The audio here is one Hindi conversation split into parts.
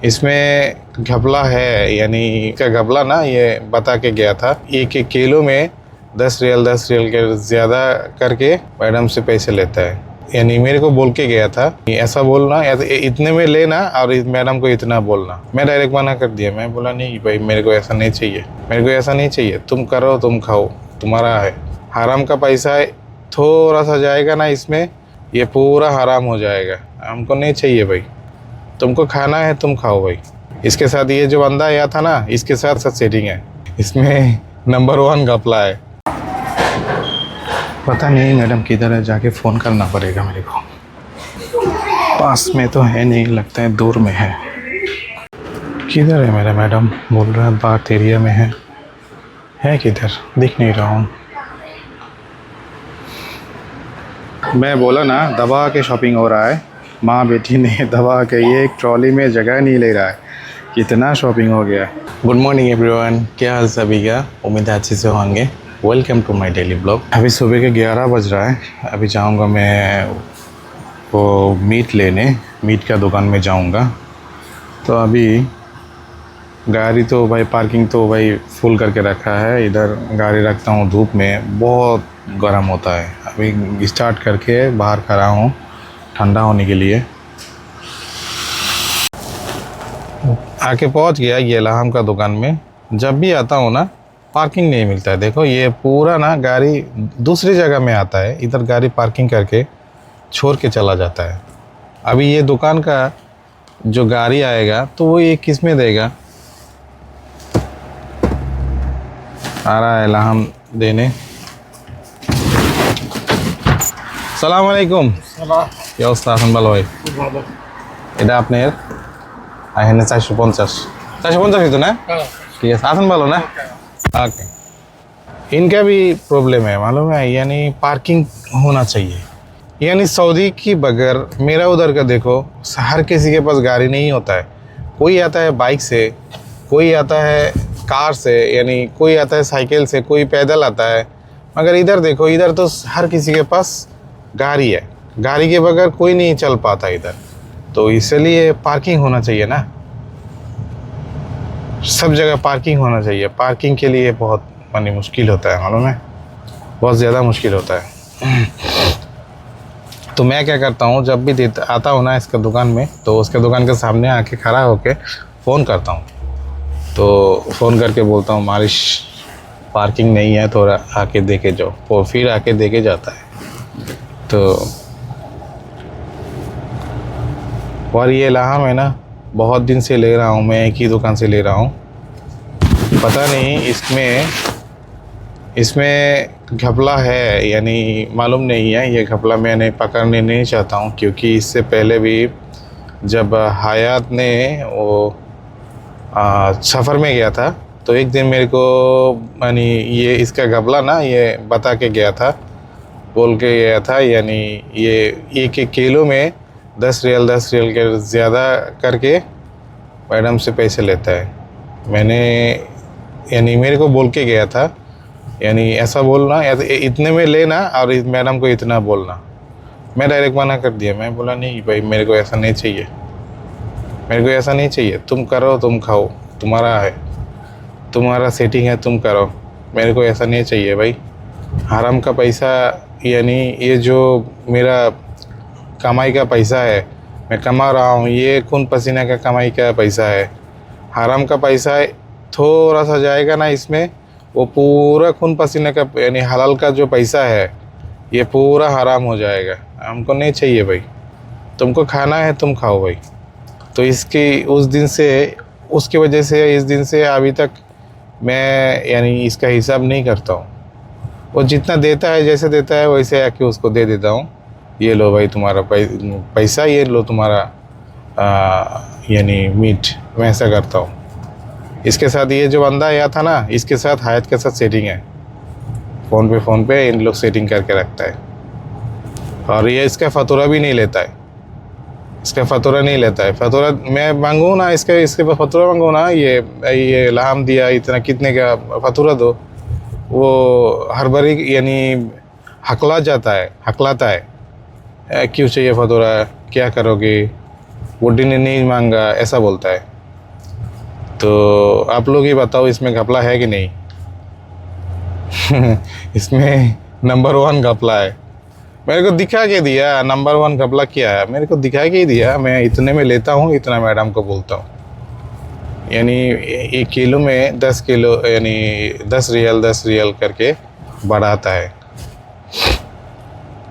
इसमें घपला है, यानी का घपला ना, ये बता के गया था। एक एक किलो में 10 रियल के ज़्यादा करके मैडम से पैसे लेता है। यानी मेरे को बोल के गया था ऐसा बोलना, इतने में लेना और मैडम को इतना बोलना। मैं डायरेक्ट मना कर दिया। मैं बोला नहीं भाई, मेरे को ऐसा नहीं चाहिए, मेरे को ऐसा नहीं चाहिए। तुम करो, तुम खाओ, तुम्हारा है। हराम का पैसा है, थोड़ा सा जाएगा ना इसमें, ये पूरा हराम हो जाएगा। हमको नहीं चाहिए भाई, तुमको खाना है तुम खाओ भाई। इसके साथ ये जो बंदा आया था ना, इसके साथ सेटिंग है। इसमें नंबर 1 घपला है। पता नहीं मैडम किधर है, जाके फ़ोन करना पड़ेगा मेरे को। पास में तो है नहीं, लगता है दूर में है। किधर है मेरा मैडम? बोल रहा है बात एरिया में है किधर? दिख नहीं रहा हूँ। मैं बोला ना दबा के शॉपिंग हो रहा है। माँ बेटी ने दबा के, ये एक ट्रॉली में जगह नहीं ले रहा है, कितना शॉपिंग हो गया। गुड मॉर्निंग एवरीवन, क्या हाल सभी का? उम्मीद है अच्छे से होंगे। Welcome to my daily blog. अभी सुबह के 11 बज रहा है। अभी जाऊंगा मैं वो मीट लेने, मीट का दुकान में जाऊंगा। तो अभी गाड़ी तो भाई पार्किंग तो भाई फुल करके रखा है। इधर गाड़ी रखता हूँ धूप में, बहुत गर्म होता है। अभी स्टार्ट करके बाहर खड़ा हूँ ठंडा होने के लिए। आके पहुँच गया ये लाहम का दुकान में। जब भी आता हूँ ना, पार्किंग नहीं मिलता है। देखो ये पूरा ना गाड़ी दूसरी जगह में आता है, इधर गाड़ी पार्किंग करके छोड़ के चला जाता है। अभी ये दुकान का जो गाड़ी आएगा तो वो ये किस में देगा? आ रहा है लाहम देने। सलाम अलैकुम। কি অবস্থা? এখন ভালো ভাই? এটা আপনার এখানে 450 হতো না? ঠিক আছে, এখন ভালো না? ओके। इनका भी प्रॉब्लम है मालूम है, यानी पार्किंग होना चाहिए। यानी सऊदी की बगैर मेरा उधर का देखो, हर किसी के पास गाड़ी नहीं होता है। कोई आता है बाइक से, कोई आता है कार से, यानी कोई आता है साइकिल से, कोई पैदल आता है। मगर इधर देखो, इधर तो हर किसी के पास गाड़ी है। गाड़ी के बगैर कोई नहीं चल पाता इधर। तो इसलिए पार्किंग होना चाहिए ना, सब जगह पार्किंग होना चाहिए। पार्किंग के लिए बहुत मानी मुश्किल होता है, मालूम है, बहुत ज़्यादा मुश्किल होता है। तो मैं क्या करता हूँ, जब भी आता हूँ ना इसका दुकान में, तो उसके दुकान के सामने आके खड़ा होके फ़ोन करता हूँ। तो फ़ोन करके बोलता हूँ मालिश पार्किंग नहीं है, थोड़ा आके देके जाओ। वो फिर आके देके जाता है। तो और ये लाहम है ना, बहुत दिन से ले रहा हूँ मैं, एक ही दुकान से ले रहा हूँ। पता नहीं इसमें घपला है, यानी मालूम नहीं है। ये घपला मैंने पकड़ने नहीं चाहता हूँ, क्योंकि इससे पहले भी जब हयात ने वो सफ़र में गया था, तो एक दिन मेरे को यानी ये इसका घपला ना, ये बता के गया था, बोल के गया था। यानी ये एक एक किलो में 10 रियल के ज़्यादा करके मैडम से पैसे लेता है। मैंने यानी मेरे को बोल के गया था, यानी ऐसा बोलना, इतने में लेना और मैडम को इतना बोलना। मैं डायरेक्ट मना कर दिया। मैं बोला नहीं भाई, मेरे को ऐसा नहीं चाहिए, मेरे को ऐसा नहीं चाहिए। तुम करो, तुम खाओ, तुम्हारा है, तुम्हारा सेटिंग है, तुम करो, मेरे को ऐसा नहीं चाहिए भाई। हराम का पैसा, यानी ये जो मेरा कमाई का पैसा है, मैं कमा रहा हूँ, ये खून पसीना का कमाई का पैसा है। हराम का पैसा है, थोड़ा सा जाएगा ना इसमें, वो पूरा खून पसीना का, यानी हलाल का जो पैसा है, ये पूरा हराम हो जाएगा। हमको नहीं चाहिए भाई, तुमको खाना है तुम खाओ भाई। तो इसकी उस दिन से, उसकी वजह से इस दिन से अभी तक मैं यानी इसका हिसाब नहीं करता हूँ। वो जितना देता है, जैसे देता है वैसे आके उसको दे देता हूँ। ये लो भाई तुम्हारा पैसा, ये लो तुम्हारा यानी मीट। मैं ऐसा करता हूँ। इसके साथ ये जो बंदा आया था ना, इसके साथ हयात के साथ सेटिंग है। फ़ोन पे इन लोग सेटिंग करके रखता है। और ये इसका फ़तूरा भी नहीं लेता है, इसका फ़तूरा नहीं लेता है। फ़तूरा मैं मांगूँ ना, इसके फ़तूरा मांगूँ ना, ये लाहम दिया इतना, कितने का फ़तूरा दो, वो हर बारी यानी हकलाता है। क्यों चाहिए फ़तूरा, क्या करोगे, बुड्ढी ने नहीं मांगा, ऐसा बोलता है। तो आप लोग ही बताओ इसमें घपला है कि नहीं। इसमें नंबर 1 घपला है। मेरे को दिखा के दिया नंबर 1 घपला क्या है, मेरे को दिखा के ही दिया। मैं इतने में लेता हूँ, इतना मैडम को बोलता हूँ। यानी 1 किलो में 10 किलो, यानी 10 रियल करके बढ़ाता है।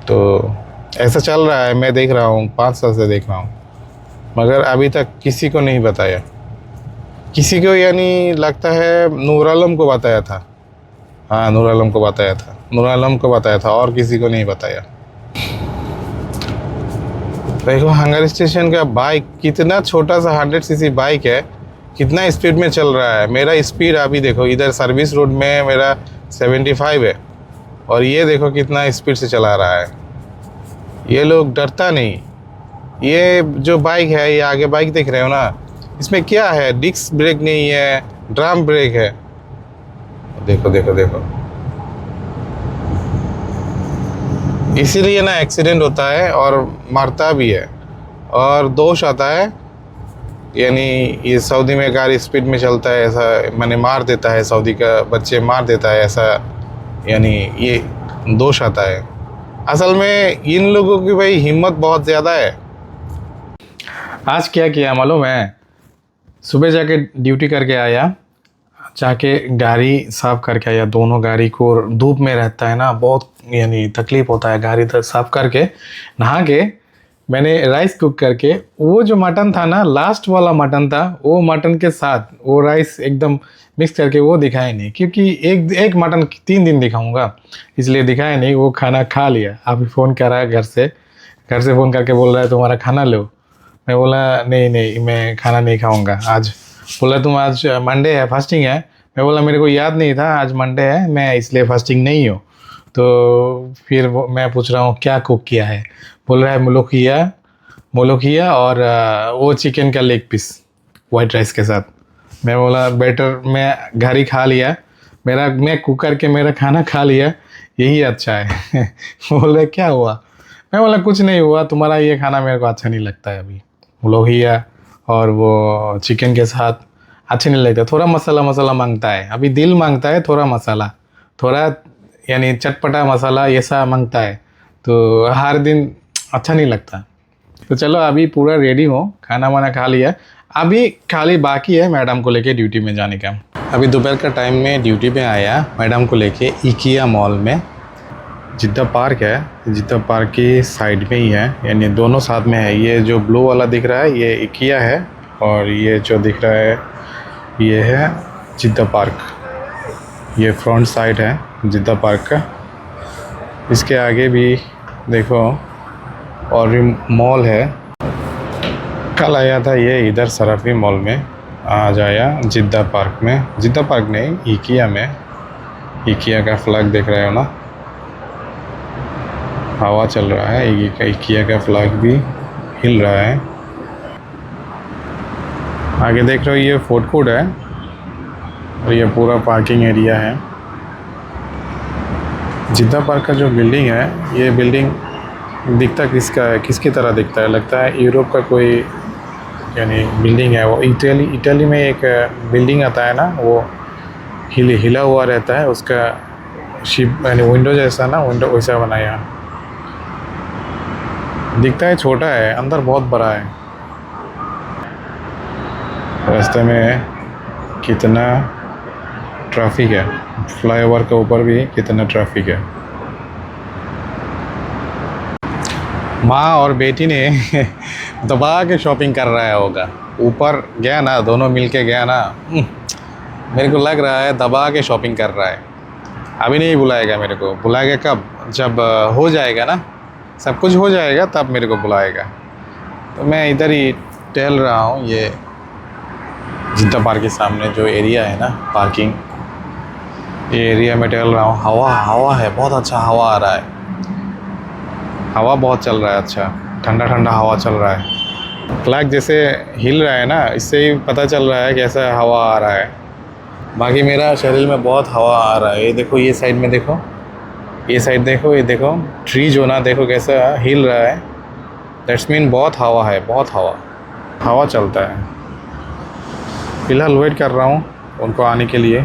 तो ऐसा चल रहा है, मैं देख रहा हूँ, 5 साल से देख रहा हूँ, मगर अभी तक किसी को नहीं बताया। किसी को यानी लगता है नूर आलम को बताया था। हाँ, नूर आलम को बताया था, नूर आलम को बताया था, और किसी को नहीं बताया। देखो हंगर स्टेशन का बाइक, कितना छोटा सा 100 सीसी बाइक है, कितना स्पीड में चल रहा है। मेरा स्पीड अभी देखो, इधर सर्विस रोड में मेरा 75 है, और ये देखो कितना स्पीड से चला रहा है। ये लोग डरता नहीं। ये जो बाइक है, ये आगे बाइक देख रहे हो ना, इसमें क्या है, डिस्क ब्रेक नहीं है, ड्रम ब्रेक है। देखो देखो देखो, इसीलिए ना एक्सीडेंट होता है और मरता भी है, और दोष आता है। यानी ये सऊदी में गाड़ी स्पीड में चलता है, ऐसा मैंने मार देता है, सऊदी का बच्चे मार देता है, ऐसा यानी ये दोष आता है। असल में इन लोगों की भाई हिम्मत बहुत ज़्यादा है। आज क्या किया मालूम है, सुबह जाके ड्यूटी करके आया, जाके गाड़ी साफ़ करके आया। दोनों गाड़ी को धूप में रहता है ना, बहुत यानी तकलीफ़ होता है। गाड़ी तो साफ़ करके नहा के मैंने राइस कुक करके, वो जो मटन था ना, लास्ट वाला मटन था, वो मटन के साथ वो राइस एकदम मिक्स करके वो दिखाया नहीं, क्योंकि एक मटन 3 दिन दिखाऊंगा, इसलिए दिखाया नहीं। वो खाना खा लिया। अभी फ़ोन कर रहा है घर से फ़ोन करके बोल रहा है तुम्हारा खाना लो। मैं बोला नहीं नहीं, मैं खाना नहीं खाऊंगा आज। बोला तुम आज मंडे है, फास्टिंग है। मैं बोला मेरे को याद नहीं था आज मंडे है, मैं इसलिए फास्टिंग नहीं हूँ। तो फिर मैं पूछ रहा हूँ क्या कुक किया है। बोल रहा है मोलोखिया और वो चिकन का लेग पीस वाइट राइस के साथ। मैं बोला बेटर, मैं घर ही खा लिया, मैं कुक करके मेरा खाना खा लिया, यही अच्छा है। बोल रहे क्या हुआ। मैं बोला कुछ नहीं हुआ, तुम्हारा ये खाना मेरे को अच्छा नहीं लगता है अभी। मोलोखिया और वो चिकन के साथ अच्छे नहीं लगता, थोड़ा मसाला मांगता है, अभी दिल मांगता है थोड़ा मसाला, थोड़ा यानी चटपटा मसाला ऐसा मांगता है। तो हर दिन अच्छा नहीं लगता। तो चलो अभी पूरा रेडी हो, खाना वाना खा लिया, अभी खाली बाकी है मैडम को लेके ड्यूटी में जाने का। अभी दोपहर का टाइम में ड्यूटी पे आया मैडम को लेके इकिया मॉल में। जिद्दा पार्क है, जिद्दा पार्क की साइड में ही है, यानी दोनों साथ में है। ये जो ब्लू वाला दिख रहा है ये इकिया है, और ये जो दिख रहा है ये है जिद्दा पार्क। ये फ्रंट साइड है जिद्दा पार्क का। इसके आगे भी देखो और भी मॉल है। कल आया था ये इधर सराफी मॉल में, आज आया जिद्दा पार्क में। जिद्दा पार्क नहीं, इकिया में। इकिया का फ्लैग देख रहे हो ना, हवा चल रहा है, इकिया का फ्लैग भी हिल रहा है। आगे देख रहे हो ये फूड कोर्ट है, और ये पूरा पार्किंग एरिया है। जिद्दा पार्क का जो बिल्डिंग है, ये बिल्डिंग दिखता किसका है, किसकी तरह दिखता है, लगता है यूरोप का कोई यानी बिल्डिंग है। वो इटली में एक बिल्डिंग आता है ना, वो हिला हुआ रहता है, उसका शिप यानी विंडो जैसा ना, विंडो वैसा बनाया दिखता है। छोटा है, अंदर बहुत बड़ा है। रास्ते में कितना ट्रैफिक है, फ्लाईओवर के ऊपर भी कितना ट्रैफिक है। माँ और बेटी ने दबा के शॉपिंग कर रहा है होगा, ऊपर गया ना, दोनों मिलके गया ना, मेरे को लग रहा है दबा के शॉपिंग कर रहा है। अभी नहीं बुलाएगा मेरे को, बुलाएगा कब, जब हो जाएगा ना, सब कुछ हो जाएगा तब मेरे को बुलाएगा। तो मैं इधर ही टहल रहा हूँ, ये जिद्दा पार्क के सामने जो एरिया है ना पार्किंग, ये एरिया में टहल रहा हूँ। हवा है, बहुत अच्छा हवा आ रहा है, हवा बहुत चल रहा है, अच्छा ठंडा ठंडा हवा चल रहा है। फ्लैग जैसे हिल रहा है ना, इससे ही पता चल रहा है कैसा हवा आ रहा है। बाकी मेरा शरीर में बहुत हवा आ रहा है। ये देखो, ये साइड में देखो, ये साइड देखो, ये देखो ट्री जो ना, देखो कैसा हिल रहा है। दैट्स मीन बहुत हवा है, बहुत हवा चलता है। फ़िलहाल वेट कर रहा हूँ उनको आने के लिए।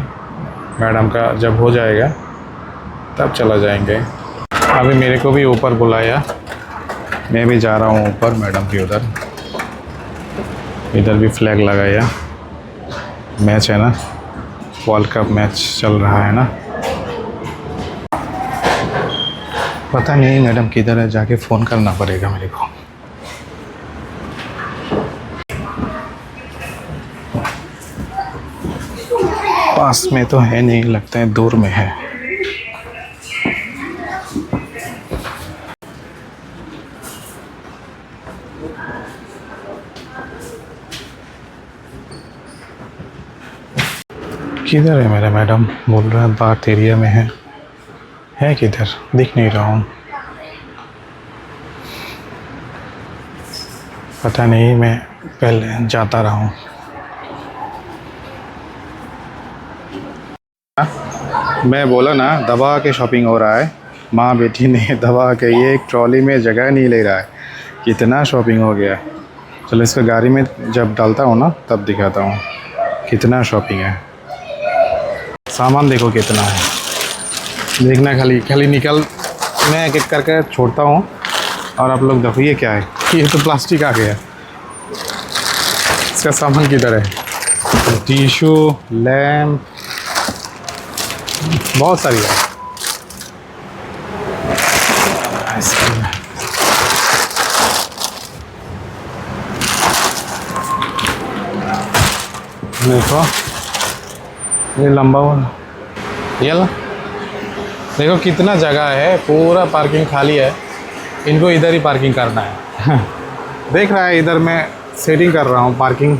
मैडम का जब हो जाएगा तब चला जाएंगे। अभी मेरे को भी ऊपर बुलाया, मैं भी जा रहा हूँ ऊपर मैडम के उधर। इधर भी फ्लैग लगाया, मैच है ना, वर्ल्ड कप मैच चल रहा है ना। पता नहीं मैडम किधर है, जाके फ़ोन करना पड़ेगा मेरे को। पास में तो है नहीं, लगता है दूर में है। किधर है मेरा मैडम? बोल रहा है बात एरिया में है किधर? दिख नहीं रहा हूँ। पता नहीं, मैं पहले जाता रहा हूँ। मैं बोला ना दबा के शॉपिंग हो रहा है, माँ बेटी ने दबा के, ये एक ट्रॉली में जगह नहीं ले रहा है, कितना शॉपिंग हो गया। चलो इसको गाड़ी में जब डालता हूँ ना तब दिखाता हूँ कितना शॉपिंग है। सामान देखो कितना है, देखना खाली खाली निकल, मैं एक एक करके छोड़ता हूँ और आप लोग देखो ये क्या है, ये तो प्लास्टिक आ गया। इसका सामान किधर है? टिशू, लैम्प, बहुत सारी है। देखो ये लंबा वाला, ये ला देखो कितना जगह है, पूरा पार्किंग खाली है। इनको इधर ही पार्किंग करना है। देख रहा है, इधर मैं सेटिंग कर रहा हूँ पार्किंग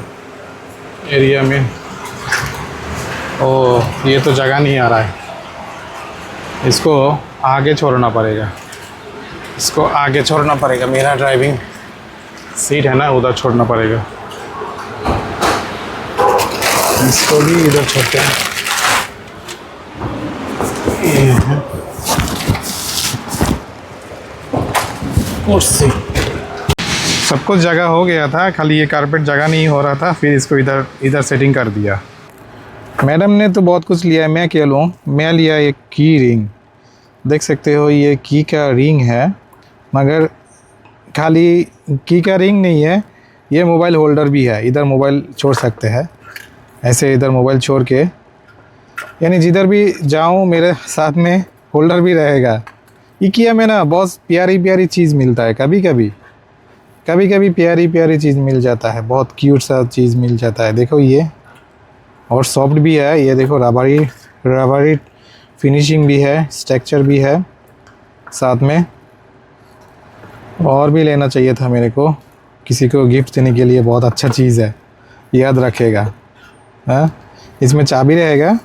एरिया में। ओ ये तो जगह नहीं आ रहा है, इसको आगे छोड़ना पड़ेगा, इसको आगे छोड़ना पड़ेगा। मेरा ड्राइविंग सीट है ना, उधर छोड़ना पड़ेगा। इसको भी इधर छोड़ते हैं। ये है कुर्सी, सब कुछ जगह हो गया था, खाली ये कारपेट जगह नहीं हो रहा था, फिर इसको इधर इधर सेटिंग कर दिया। मैडम ने तो बहुत कुछ लिया है, मैं क्या लूँ? मैं लिया एक की रिंग, देख सकते हो ये की का रिंग है, मगर खाली की का रिंग नहीं है, ये मोबाइल होल्डर भी है। इधर मोबाइल छोड़ सकते हैं, ऐसे इधर मोबाइल छोड़ के, यानी जिधर भी जाऊँ मेरे साथ में होल्डर भी रहेगा। इकिया में ना बहुत प्यारी प्यारी चीज़ मिलता है, कभी कभी प्यारी प्यारी चीज़ मिल जाता है, बहुत क्यूट सा चीज़ मिल जाता है। देखो ये, और सॉफ्ट भी है, ये देखो रबरी फिनिशिंग भी है, स्ट्रक्चर भी है साथ में। और भी लेना चाहिए था मेरे को, किसी को गिफ्ट देने के लिए बहुत अच्छा चीज़ है, याद रखेगा। हाँ, इसमें चाबी रहेगा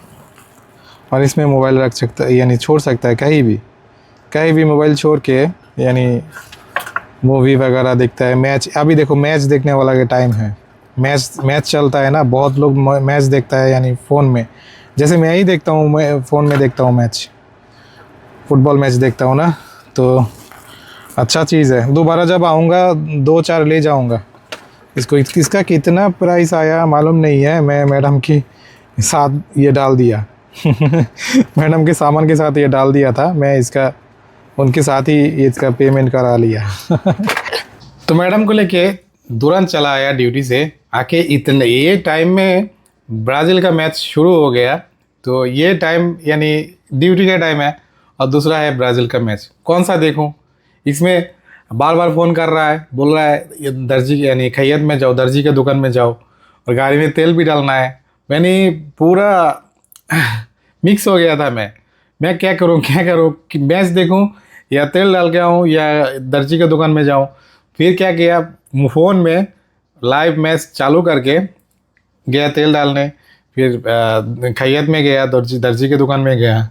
और इसमें मोबाइल रख सकता है, यानी छोड़ सकता है कहीं भी मोबाइल छोड़ के, यानी मूवी वगैरह देखता है, मैच। अभी देखो मैच देखने वाला का टाइम है, मैच चलता है ना, बहुत लोग मैच देखता है, यानी फ़ोन में, जैसे मैं ही देखता हूँ, मैं फ़ोन में देखता हूँ मैच, फुटबॉल मैच देखता हूँ ना, तो अच्छा चीज़ है। दोबारा जब आऊँगा 2-4 ले जाऊँगा इसको। इसका कितना प्राइस आया मालूम नहीं है, मैं मैडम के साथ ये डाल दिया। मैडम के सामान के साथ ये डाल दिया था, मैं इसका उनके साथ ही इसका पेमेंट करा लिया। तो मैडम को लेके तुरंत चला आया ड्यूटी से, आके इतने ये टाइम में ब्राज़ील का मैच शुरू हो गया। तो ये टाइम यानी ड्यूटी का टाइम है, और दूसरा है ब्राज़ील का मैच, कौन सा देखूं? इसमें बार बार फ़ोन कर रहा है, बोल रहा है ये दर्जी यानी खैयत में जाओ, दर्जी के दुकान में जाओ, और गाड़ी में तेल भी डालना है। मैंने पूरा मिक्स हो गया था, मैं क्या करूं कि मैच देखूं या तेल डाल के आऊँ या दर्जी के दुकान में जाऊँ। फिर क्या किया, फ़ोन में लाइव मैच चालू करके गया तेल डालने, फिर खैयत में गया, दर्जी के दुकान में गया,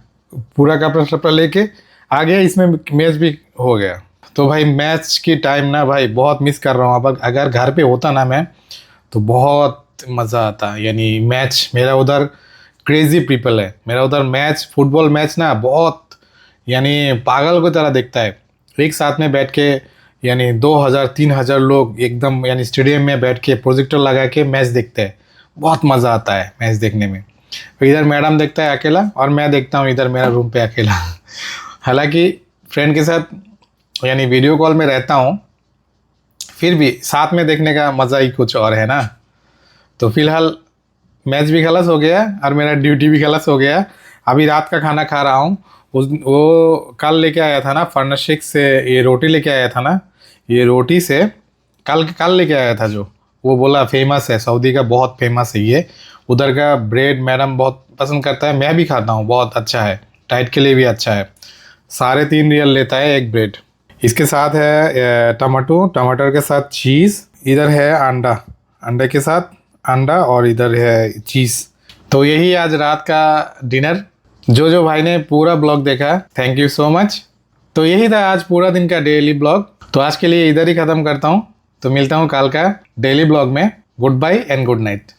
पूरा कपड़ा शपड़ा लेके आ गया, इसमें मैच भी हो गया। तो भाई मैच की टाइम ना भाई बहुत मिस कर रहा हूँ। अब अगर घर पे होता ना मैं, तो बहुत मज़ा आता। यानी मैच मेरा उधर क्रेज़ी पीपल है, मेरा उधर मैच फुटबॉल मैच ना बहुत यानी पागल की तरह देखता है। एक साथ में बैठ के यानी 2000-3000 लोग एकदम यानी स्टेडियम में बैठ के प्रोजेक्टर लगा के मैच देखते हैं, बहुत मज़ा आता है मैच देखने में। तो इधर मैडम देखता है अकेला और मैं देखता हूँ इधर मेरा रूम पे अकेला। हालांकि फ्रेंड के साथ यानी वीडियो कॉल में रहता हूँ, फिर भी साथ में देखने का मज़ा ही कुछ और है ना। तो फिलहाल मैच भी खलास हो गया और मेरा ड्यूटी भी खलास हो गया। अभी रात का खाना खा रहा हूँ। उस वो कल लेके आया था ना फर्नाशिक से, ये रोटी लेके आया था ना, ये रोटी से कल कल लेके आया था जो, वो बोला फेमस है, सऊदी का बहुत फेमस है ये। उधर का ब्रेड मैडम बहुत पसंद करता है, मैं भी खाता हूँ, बहुत अच्छा है, डाइट के लिए भी अच्छा है। 3.5 रियल लेता है एक ब्रेड। इसके साथ है टमाटो, टमाटर के साथ चीज़, इधर है अंडा, अंडे के साथ अंडा, और इधर है चीज़। तो यही आज रात का डिनर। जो भाई ने पूरा ब्लॉग देखा, थैंक यू सो मच। तो यही था आज पूरा दिन का डेली ब्लॉग। तो आज के लिए इधर ही ख़त्म करता हूँ। तो मिलता हूँ कल का डेली ब्लॉग में। Good bye and good night.